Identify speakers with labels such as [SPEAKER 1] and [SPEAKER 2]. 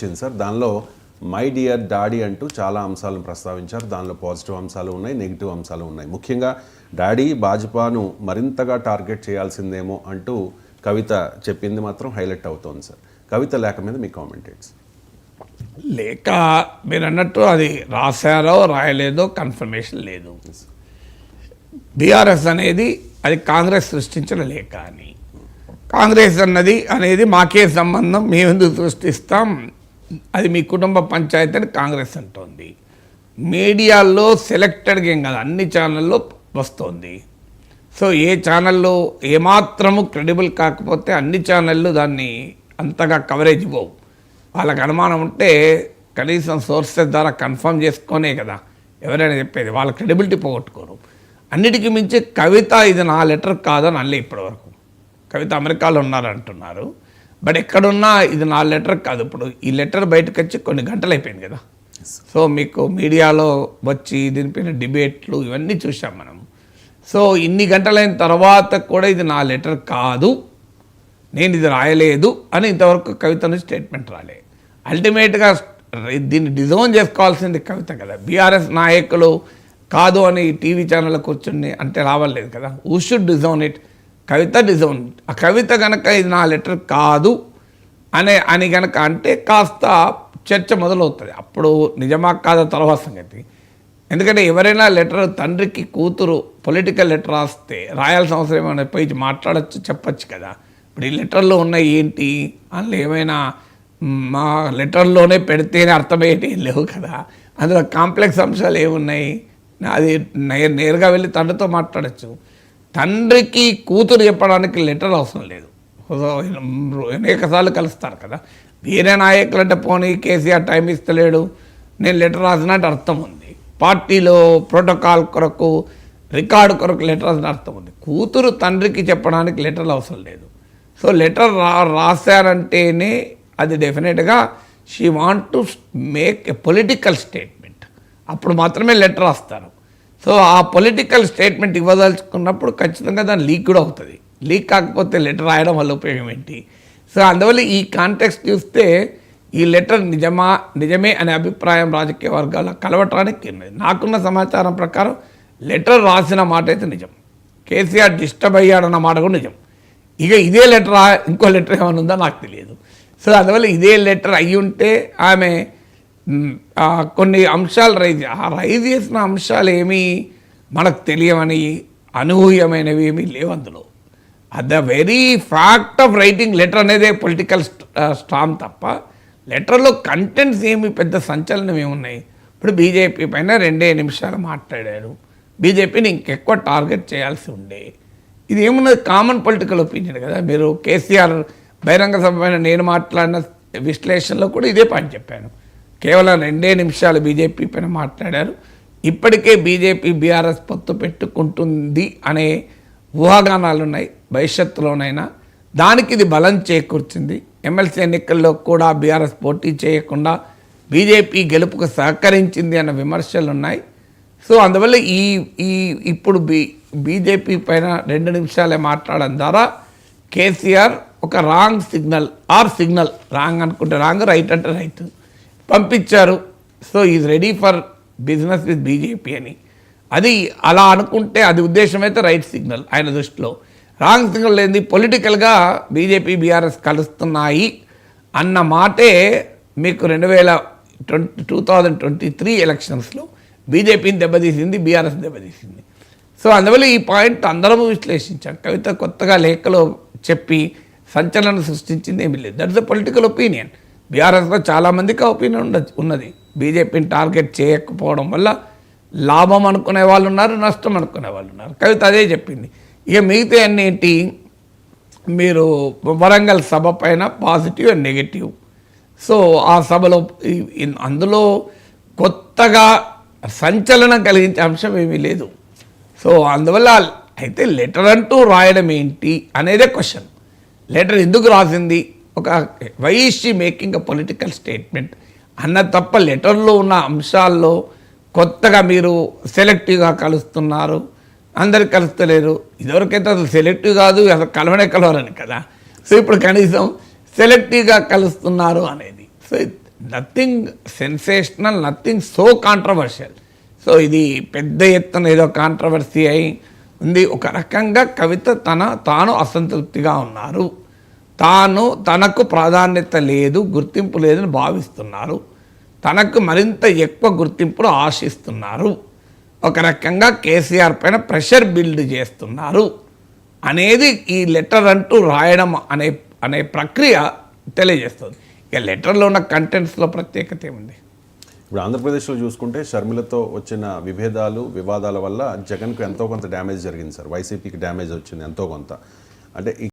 [SPEAKER 1] వచ్చింది సార్. దానిలో my dear daddy అంటూ చాలా అంశాలను ప్రస్తావించారు. దానిలో పాజిటివ్ అంశాలు ఉన్నాయి, నెగిటివ్ అంశాలు ఉన్నాయి. ముఖ్యంగా డాడీ భాజపాను మరింతగా టార్గెట్ చేయాల్సిందేమో అంటూ కవిత చెప్పింది మాత్రం హైలైట్ అవుతోంది సార్. కవిత లేఖ మీద మీ కామెంట్ ఏంటి సార్?
[SPEAKER 2] లేఖ మీరు అన్నట్టు అది రాశారో రాయలేదో కన్ఫర్మేషన్ లేదు. బీఆర్ఎస్ అనేది అది కాంగ్రెస్ సృష్టించిన లేఖ అని, కాంగ్రెస్ అనేది మాకే సంబంధం, మేమెందుకు సృష్టిస్తాం, అది మీ కుటుంబ పంచాయతీ అని కాంగ్రెస్ అంటోంది. మీడియాల్లో సెలెక్టెడ్గా ఏం కాదు, అన్ని ఛానల్లో వస్తుంది. సో ఏ ఛానల్లో ఏమాత్రము క్రెడిబుల్ కాకపోతే అన్ని ఛానళ్ళు దాన్ని అంతగా కవరేజ్ ఇవ్వవు. వాళ్ళకి అనుమానం ఉంటే కనీసం సోర్సెస్ ద్వారా కన్ఫర్మ్ చేసుకొనే కదా ఎవరైనా చెప్పేది, వాళ్ళ క్రెడిబిలిటీ పోగొట్టుకోరు. అన్నిటికీ మించి కవిత ఇది నా లెటర్ కాదని అనలే ఇప్పటివరకు. కవిత అమెరికాలో ఉన్నారంటున్నారు, బట్ ఎక్కడున్నా ఇది నా లెటర్ కాదు. ఇప్పుడు ఈ లెటర్ బయటకు వచ్చి కొన్ని గంటలు అయిపోయింది కదా. సో మీకు మీడియాలో వచ్చి దీనిపైన డిబేట్లు ఇవన్నీ చూసాం మనం. సో ఇన్ని గంటలైన తర్వాత కూడా ఇది నా లెటర్ కాదు, నేను ఇది రాయలేదు అని ఇంతవరకు కవిత నుంచి స్టేట్మెంట్ రాలే. అల్టిమేట్గా దీన్ని డిజోన్ చేసుకోవాల్సింది కవిత కదా. బీఆర్ఎస్ నాయకులు కాదు అని టీవీ ఛానల్లో కూర్చుని అంటే రావలేదు కదా. Who should disown it? Kavitha disown. ఆ కవిత కనుక ఇది నా లెటర్ కాదు అని కనుక అంటే కాస్త చర్చ మొదలవుతుంది. అప్పుడు నిజమా కాదా తర్వాత సంగతి. ఎందుకంటే ఎవరైనా లెటర్ తండ్రికి కూతురు పొలిటికల్ లెటర్ రాస్తే రాయాల్సిన అవసరం ఏమైనా పోయి మాట్లాడచ్చు, చెప్పచ్చు కదా. ఇప్పుడు ఈ లెటర్లో ఉన్నాయి ఏంటి, అందులో ఏమైనా మా లెటర్లోనే పెడితేనే అర్థమయ్యేటి లేవు కదా. అందులో కాంప్లెక్స్ అంశాలు ఏమున్నాయి? అది నేరుగా వెళ్ళి తండ్రితో మాట్లాడచ్చు. తండ్రికి కూతురు చెప్పడానికి లెటర్ అవసరం లేదు. అనేకసార్లు కలుస్తారు కదా. వేరే నాయకులు అంటే పోనీ కేసీఆర్ టైం ఇస్తలేడు, నేను లెటర్ రాసినట్టు అర్థం ఉంది. పార్టీలో ప్రోటోకాల్ కొరకు రికార్డు కొరకు లెటర్ రాసిన అర్థం ఉంది. కూతురు తండ్రికి చెప్పడానికి లెటర్లు అవసరం లేదు. సో లెటర్ రాశారంటేనే అది డెఫినెట్గా she want to make a political statement, అప్పుడు మాత్రమే లెటర్ రాస్తారు. సో ఆ పొలిటికల్ స్టేట్మెంట్ ఇవ్వదలుచుకున్నప్పుడు ఖచ్చితంగా దాని లీక్ కూడా అవుతుంది. లీక్ కాకపోతే లెటర్ రాయడం వల్ల ఉపయోగం ఏంటి? సో అందువల్ల ఈ కాంటెక్స్ట్ చూస్తే ఈ లెటర్ నిజమే అనే అభిప్రాయం రాజకీయ వర్గాల్లో కలవటానికి నాకున్న సమాచారం ప్రకారం లెటర్ రాసిన మాట అయితే నిజం. కేసీఆర్ డిస్టర్బ్ అయ్యాడన్న మాట కూడా నిజం. ఇక ఇదే లెటర్ ఇంకో లెటర్ ఏమైనా ఉందో నాకు తెలియదు. సో అందువల్ల ఇదే లెటర్ అయ్యి ఉంటే ఆమె కొన్ని అంశాలు రైజ్ చేసిన అంశాలు ఏమీ మనకు తెలియవని అనూహ్యమైనవి ఏమీ లేవు అందులో. The very fact of writing letter అనేదే పొలిటికల్ స్ట్రాంగ్ తప్ప లెటర్లో కంటెంట్స్ ఏమి పెద్ద సంచలనం ఏమున్నాయి? ఇప్పుడు బీజేపీ పైన 2 నిమిషాలు మాట్లాడారు. బీజేపీని ఇంకెక్కువ టార్గెట్ చేయాల్సి ఉండే. ఇది ఏమున్నది? కామన్ పొలిటికల్ ఒపీనియన్ కదా. మీరు కేసీఆర్ బహిరంగ సభ పైన నేను మాట్లాడిన విశ్లేషణలో కూడా ఇదే పాయింట్ చెప్పాను. కేవలం 2 నిమిషాలు బీజేపీ పైన మాట్లాడారు. ఇప్పటికే బీజేపీ బీఆర్ఎస్ పొత్తు పెట్టుకుంటుంది అనే ఊహాగానాలు ఉన్నాయి. భవిష్యత్తులోనైనా దానికి ఇది బలం చేకూర్చింది. ఎమ్మెల్సీ ఎన్నికల్లో కూడా బీఆర్ఎస్ పోటీ చేయకుండా బీజేపీ గెలుపుకు సహకరించింది అన్న విమర్శలు ఉన్నాయి. సో అందువల్ల ఇప్పుడు బీజేపీ పైన 2 నిమిషాలే మాట్లాడడం ద్వారా కేసీఆర్ ఒక రాంగ్ సిగ్నల్ రాంగ్ అనుకుంటే రాంగ్, రైట్ అంటే రైట్ పంపించారు. So is ready for business with BJP అని. అది అలా అనుకుంటే అది ఉద్దేశం అయితే రైట్ సిగ్నల్ ఆయన దృష్టిలో. రాంగ్ సిగ్నల్ లేని పొలిటికల్గా బీజేపీ బీఆర్ఎస్ కలుస్తున్నాయి అన్న మాటే మీకు 2023 ఎలక్షన్స్లో బీజేపీని దెబ్బతీసింది, బీఆర్ఎస్ దెబ్బతీసింది. సో అందువల్ల ఈ పాయింట్ అందరము విశ్లేషించాం. కవిత కొత్తగా లేఖలో చెప్పి సంచలనం సృష్టించింది ఏమీ లేదు. That is the political opinion. బీఆర్ఎస్లో చాలామందికి ఆ ఒపీనియన్ ఉన్నది. బీజేపీని టార్గెట్ చేయకపోవడం వల్ల లాభం అనుకునే వాళ్ళు ఉన్నారు, నష్టం అనుకునే వాళ్ళు ఉన్నారు. కవిత అదే చెప్పింది. ఇక మిగతా అన్నీ ఏంటి? మీరు వరంగల్ సభ పైన పాజిటివ్ అండ్ నెగిటివ్. సో ఆ సభలో అందులో కొత్తగా సంచలనం కలిగించే అంశం ఏమీ లేదు. సో అందువల్ల అయితే లెటర్ అంటూ రాయడం ఏంటి అనేదే క్వశ్చన్. లెటర్ ఎందుకు రాసింది? ఒక why is she making a political statement అన్న తప్ప లెటర్లో ఉన్న అంశాల్లో కొత్తగా మీరు సెలెక్టివ్గా కలుస్తున్నారు, అందరికి కలుస్తలేరు. ఇదివరకైతే అసలు సెలెక్టివ్ కాదు, అసలు కలవరని కదా. సో ఇప్పుడు కనీసం సెలెక్టివ్గా కలుస్తున్నారు అనేది. So nothing sensational, nothing so controversial. So ఇది పెద్ద ఎత్తున ఏదో కాంట్రవర్సీ అయి ఉంది. ఒక రకంగా కవిత తాను అసంతృప్తిగా ఉన్నారు, తనకు ప్రాధాన్యత లేదు, గుర్తింపు లేదని భావిస్తున్నారు, తనకు మరింత ఎక్కువ గుర్తింపును ఆశిస్తున్నారు, ఒక రకంగా కేసీఆర్ పైన ప్రెషర్ బిల్డ్ చేస్తున్నారు అనేది ఈ లెటర్ అంటూ రాయడం అనే ప్రక్రియ తెలియజేస్తుంది. ఇక లెటర్లో ఉన్న కంటెంట్స్లో ప్రత్యేకత ఏముంది?
[SPEAKER 1] ఇప్పుడు ఆంధ్రప్రదేశ్లో చూసుకుంటే షర్మిలతో వచ్చిన వివాదాల వల్ల జగన్కు ఎంతో కొంత డ్యామేజ్ జరిగింది సార్. వైసీపీకి డ్యామేజ్ వచ్చింది ఎంతో కొంత. అంటే